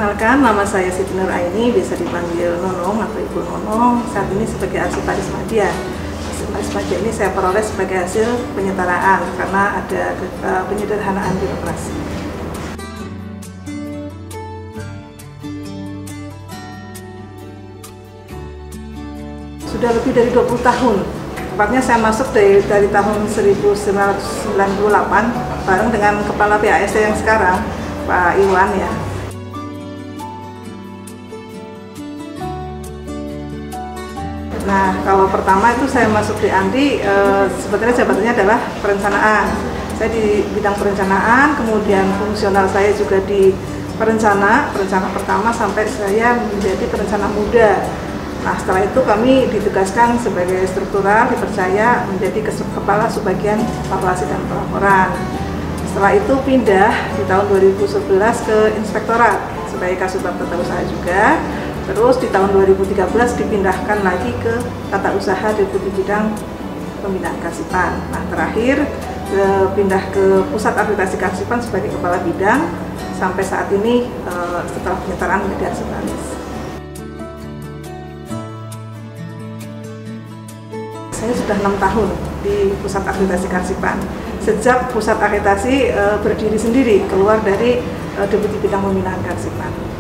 Perkenalkan, nama saya Siti Nur Aini, biasa dipanggil Nonong atau Ibu Nonong. Saat ini sebagai arsiparis media. Arsiparis media ini saya peroleh sebagai hasil penyetaraan karena ada penyederhanaan birokrasi. Sudah lebih dari 20 tahun. Tepatnya saya masuk dari tahun 1998 bareng dengan Kepala PASD yang sekarang, Pak Iwan ya. Nah, kalau pertama itu saya masuk di ANDRI, sebetulnya jabatannya adalah perencanaan. Saya di bidang perencanaan, kemudian fungsional saya juga di perencana pertama sampai saya menjadi perencana muda. Nah, setelah itu kami ditugaskan sebagai struktural, dipercaya menjadi kepala subbagian evaluasi dan pelaporan. Setelah itu pindah di tahun 2011 ke inspektorat sebagai kasubag tata usaha juga. Terus di tahun 2013 dipindahkan lagi ke tata usaha Deputi Bidang Pembinaan Karsipan. Nah, terakhir pindah ke Pusat Akreditasi Karsipan sebagai kepala bidang sampai saat ini setelah penyetaraan menjadi arsiparis. Saya sudah 6 tahun di Pusat Akreditasi Karsipan. Sejak Pusat Akreditasi berdiri sendiri keluar dari Deputi Bidang Pembinaan Karsipan.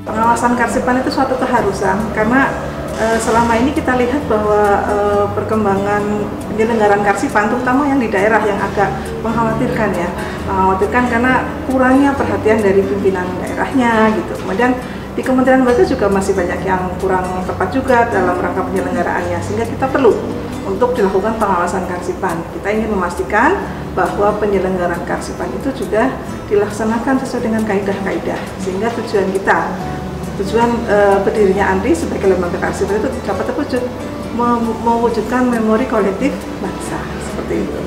Pengawasan Karsipan itu suatu keharusan karena selama ini kita lihat bahwa perkembangan penyelenggaraan Karsipan, terutama yang di daerah, yang agak mengkhawatirkan ya, karena kurangnya perhatian dari pimpinan daerahnya gitu. Kemudian di Kementerian Lembaga juga masih banyak yang kurang tepat juga dalam rangka penyelenggaraannya, sehingga kita perlu untuk dilakukan pengawasan Karsipan. Kita ingin memastikan bahwa penyelenggaraan Karsipan itu juga dilaksanakan sesuai dengan kaidah-kaidah, sehingga tujuan berdirinya ANDRI sebagai lembaga Karsipan itu dapat terwujud, mewujudkan memori kolektif bangsa, seperti itu.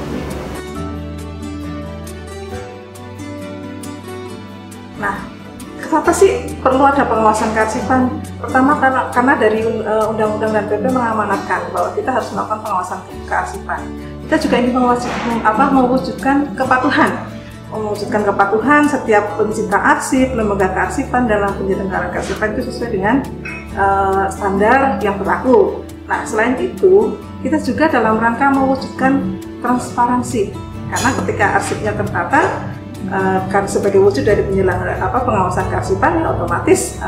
Nah, kenapa sih perlu ada pengawasan Karsipan? Pertama karena dari undang-undang dan PP mengamanatkan bahwa kita harus melakukan pengawasan Karsipan. Kita juga ingin mewujudkan kepatuhan setiap pencipta arsip, lembaga Karsipan dalam penyelenggaraan Karsipan itu sesuai dengan standar yang berlaku. Nah, selain itu, kita juga dalam rangka mewujudkan transparansi, karena ketika arsipnya tertata sebagai wujud dari pengawasan Karsipan, ya otomatis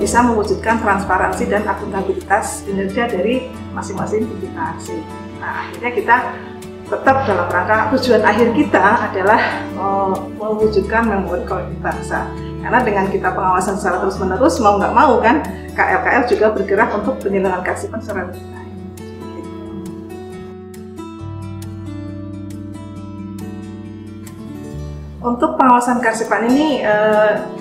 bisa mewujudkan transparansi dan akuntabilitas kinerja dari masing-masing pencipta arsip. Nah, akhirnya kita tetap dalam rangka tujuan akhir kita adalah mewujudkan memori kolektif bangsa. Karena dengan kita pengawasan secara terus-menerus, mau nggak mau kan, KL juga bergerak untuk penyelenggaraan Karsipan secara lebih baik. Untuk pengawasan Karsipan ini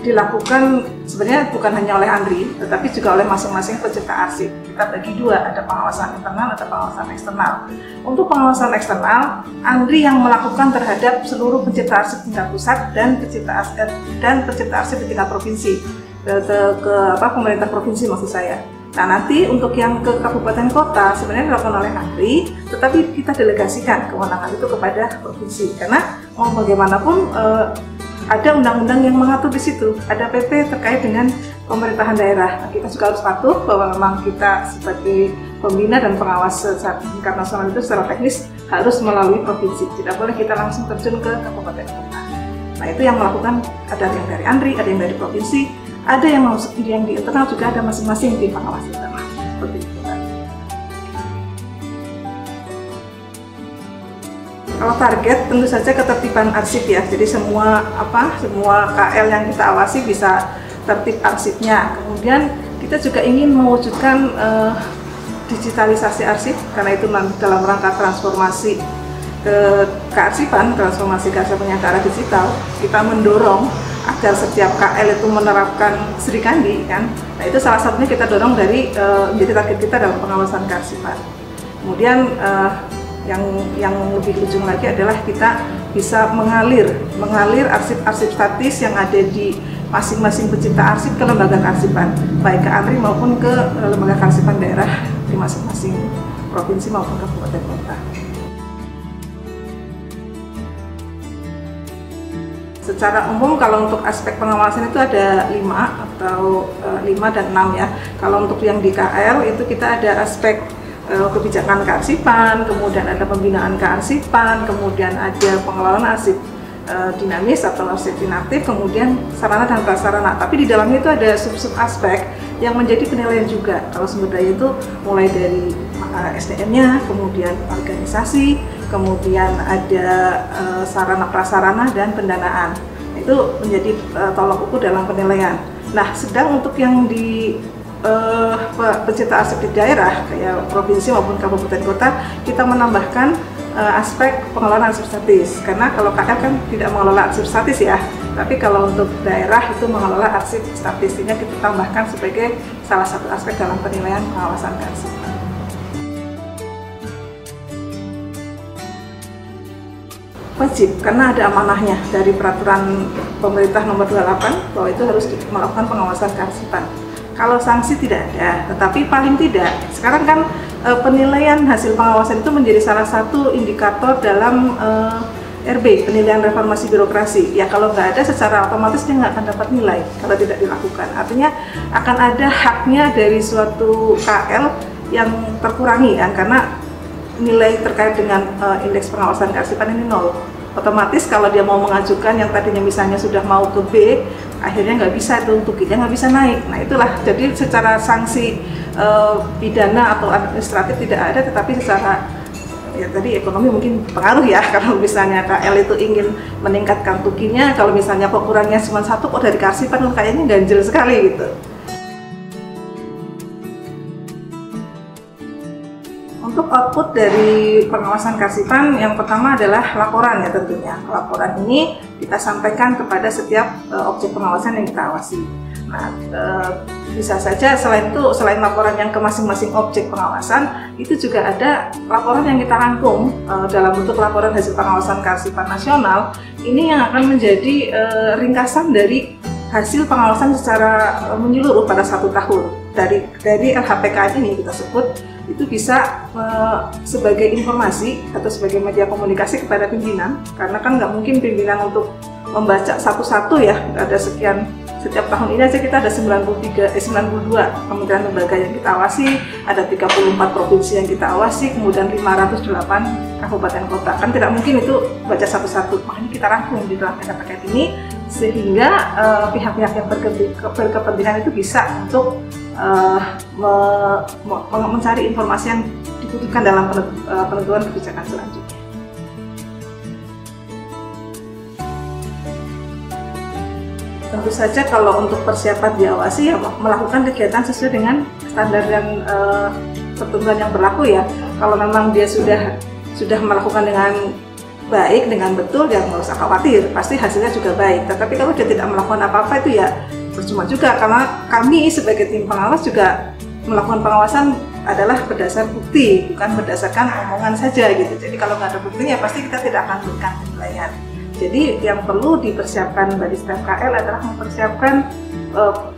dilakukan sebenarnya bukan hanya oleh ANDRI, tetapi juga oleh masing-masing pencipta arsip. Kita bagi dua, ada pengawasan internal atau pengawasan eksternal. Untuk pengawasan eksternal, ANDRI yang melakukan terhadap seluruh pencipta arsip tingkat pusat dan pencipta arsip di tingkat provinsi, ke pemerintah provinsi maksud saya. Nah, nanti untuk yang ke kabupaten kota sebenarnya dilakukan oleh ANDRI, tetapi kita delegasikan kewenangan itu kepada provinsi, karena mau bagaimanapun ada undang-undang yang mengatur di situ, ada PP terkait dengan pemerintahan daerah. Nah, kita juga harus patuh bahwa memang kita sebagai pembina dan pengawas tingkat nasional itu secara teknis harus melalui provinsi, tidak boleh kita langsung terjun ke kabupaten kota. Nah, itu yang melakukan, ada yang dari ANDRI, ada yang dari provinsi, ada yang di internal juga ada masing-masing di pengawas internal, seperti itu kan. Kalau target tentu saja ketertiban arsip ya, jadi semua KL yang kita awasi bisa tertib arsipnya. Kemudian kita juga ingin mewujudkan digitalisasi arsip, karena itu dalam rangka transformasi kearsipan, transformasi kearsipannya ke arah digital, kita mendorong agar setiap KL itu menerapkan Sri Kandi kan. Nah, itu salah satunya kita dorong dari menjadi target kita dalam pengawasan Karsipan. Kemudian yang lebih ujung lagi adalah kita bisa mengalir arsip-arsip statis yang ada di masing-masing pencipta arsip ke lembaga Karsipan, baik ke ANDRI maupun ke lembaga Karsipan daerah di masing-masing provinsi maupun kabupaten kota. Secara umum kalau untuk aspek pengawasan itu ada 5 atau 5 dan 6 ya. Kalau untuk yang di KL itu kita ada aspek kebijakan kearsipan, kemudian ada pembinaan kearsipan, kemudian ada pengelolaan arsip dinamis atau arsip inaktif, kemudian sarana dan prasarana. Tapi di dalamnya itu ada sub-sub aspek yang menjadi penilaian juga. Kalau sumber daya itu mulai dari SDM-nya, kemudian organisasi, kemudian ada sarana prasarana dan pendanaan. Itu menjadi tolok ukur dalam penilaian. Nah, sedang untuk yang di pecinta arsip di daerah kayak provinsi maupun kabupaten kota, kita menambahkan aspek pengelolaan arsip statis, karena kalau KL kan tidak mengelola arsip statis ya, tapi kalau untuk daerah itu mengelola arsip statis, sehingga kita tambahkan sebagai salah satu aspek dalam penilaian pengawasan kearsipan. Wajib, karena ada amanahnya dari peraturan pemerintah nomor 28 bahwa itu harus melakukan pengawasan kearsipan. Kalau sanksi tidak ada, tetapi paling tidak sekarang kan penilaian hasil pengawasan itu menjadi salah satu indikator dalam RB, penilaian reformasi birokrasi. Ya kalau nggak ada secara otomatis dia nggak akan dapat nilai kalau tidak dilakukan. Artinya akan ada haknya dari suatu KL yang terkurangi kan, karena nilai terkait dengan indeks pengawasan kearsipan ini 0. Otomatis kalau dia mau mengajukan yang tadinya misalnya sudah mau ke B, akhirnya nggak bisa, itu untuk kita nggak bisa naik. Nah itulah, jadi secara sanksi pidana atau administratif tidak ada, tetapi secara ya tadi ekonomi mungkin pengaruh ya. Kalau misalnya KL itu ingin meningkatkan tukinya, kalau misalnya kok kurangnya cuma 1 kok dari kearsipan, kayaknya ganjil sekali gitu. Untuk output dari pengawasan kearsipan, yang pertama adalah laporan ya tentunya. Laporan ini kita sampaikan kepada setiap objek pengawasan yang kita awasi. Nah, bisa saja selain itu, selain laporan yang ke masing-masing objek pengawasan, itu juga ada laporan yang kita rangkum dalam bentuk laporan hasil pengawasan kearsipan nasional. Ini yang akan menjadi ringkasan dari hasil pengawasan secara menyeluruh pada 1 tahun. Dari LHPK ini kita sebut, itu bisa sebagai informasi atau sebagai media komunikasi kepada pimpinan, karena kan nggak mungkin pimpinan untuk membaca satu-satu ya. Ada sekian, setiap tahun ini aja kita ada 92 kementerian lembaga yang kita awasi, ada 34 provinsi yang kita awasi, kemudian 508 kabupaten kota. Kan tidak mungkin itu baca satu-satu, makanya kita rangkum di dalam paket ini, sehingga pihak-pihak yang berkepentingan itu bisa untuk mencari informasi yang dibutuhkan dalam penentuan kebijakan selanjutnya. Tentu saja kalau untuk persiapan diawasi ya melakukan kegiatan sesuai dengan standar dan ketentuan yang berlaku ya. Kalau memang dia sudah melakukan dengan baik, dengan betul, ya nggak usah khawatir, pasti hasilnya juga baik. Tetapi kalau dia tidak melakukan apa-apa itu ya percuma juga, karena kami sebagai tim pengawas juga melakukan pengawasan adalah berdasar bukti, bukan berdasarkan omongan saja gitu. Jadi kalau nggak ada buktinya pasti kita tidak akan memberikan penilaian. Jadi yang perlu dipersiapkan bagi setiap KL adalah mempersiapkan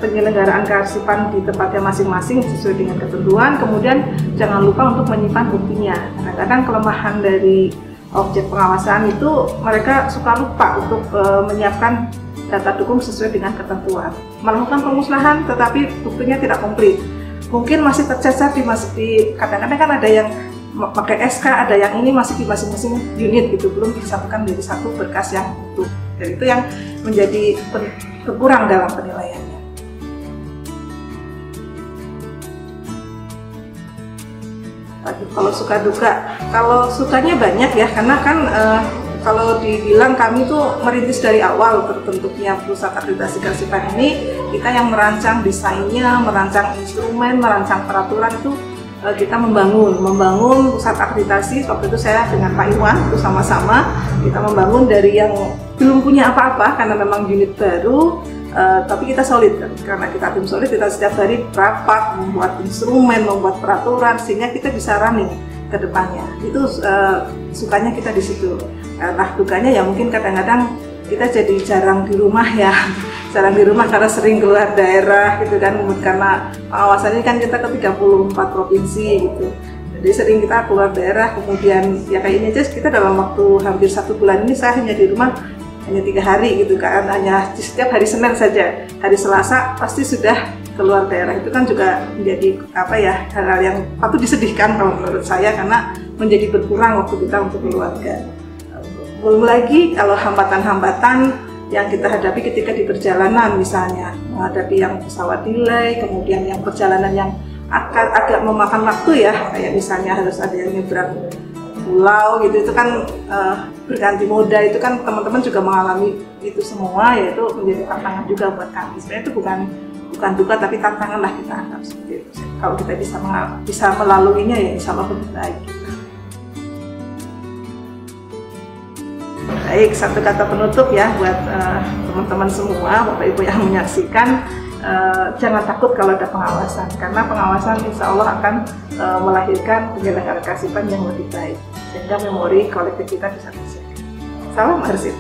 penyelenggaraan kearsipan di tempatnya masing-masing sesuai dengan ketentuan. Kemudian jangan lupa untuk menyimpan buktinya. Kadang-kadang kelemahan dari objek pengawasan itu mereka suka lupa untuk menyiapkan data dukung sesuai dengan ketentuan. Melakukan pemusnahan tetapi buktinya tidak komplit. Mungkin masih tercecer di kadang-kadang kan ada yang pakai SK, ada yang ini masih di masing-masing unit gitu, belum disatukan menjadi satu berkas yang utuh. Dan itu yang menjadi kurang dalam penilaiannya. Kalau suka duka, kalau sukanya banyak ya, karena kan kalau dibilang kami tuh merintis dari awal terbentuknya pusat akreditasi kearsipan ini, kita yang merancang desainnya, merancang instrumen, merancang peraturan itu kita membangun pusat akreditasi. Waktu itu saya dengan Pak Iwan itu sama-sama kita membangun dari yang belum punya apa-apa karena memang unit baru, tapi kita solid kan? Karena kita tim solid, kita setiap hari rapat, membuat instrumen, membuat peraturan sehingga kita bisa running ke depannya. Itu sukanya kita di situ. Nah, dukanya ya mungkin kadang-kadang kita jadi jarang di rumah ya, jarang di rumah karena sering keluar daerah gitu kan, karena pengawasannya kan kita ke 34 provinsi gitu. Jadi sering kita keluar daerah, kemudian ya kayak ini aja kita dalam waktu hampir 1 bulan ini saya hanya di rumah hanya 3 hari gitu kan, hanya di setiap hari Senin saja. Hari Selasa pasti sudah keluar daerah. Itu kan juga menjadi hal-hal yang patut disedihkan kalau menurut saya, karena menjadi berkurang waktu kita untuk keluarga. Belum lagi kalau hambatan-hambatan yang kita hadapi ketika di perjalanan, misalnya menghadapi yang pesawat delay, kemudian yang perjalanan yang agak memakan waktu ya, kayak misalnya harus ada yang nyebrang pulau gitu, itu kan berganti moda, itu kan teman-teman juga mengalami itu semua, yaitu menjadi tantangan juga buat kami. Sebenarnya itu bukan duka tapi tantangan lah kita anggap seperti itu. Kalau kita bisa melaluinya ya insya Allah lebih baik. Baik, satu kata penutup ya buat teman-teman semua, Bapak Ibu yang menyaksikan, jangan takut kalau ada pengawasan, karena pengawasan insya Allah akan melahirkan penyelenggaraan Karsipan yang lebih baik, sehingga memori kolektif kita bisa terjaga. Salam Harsip.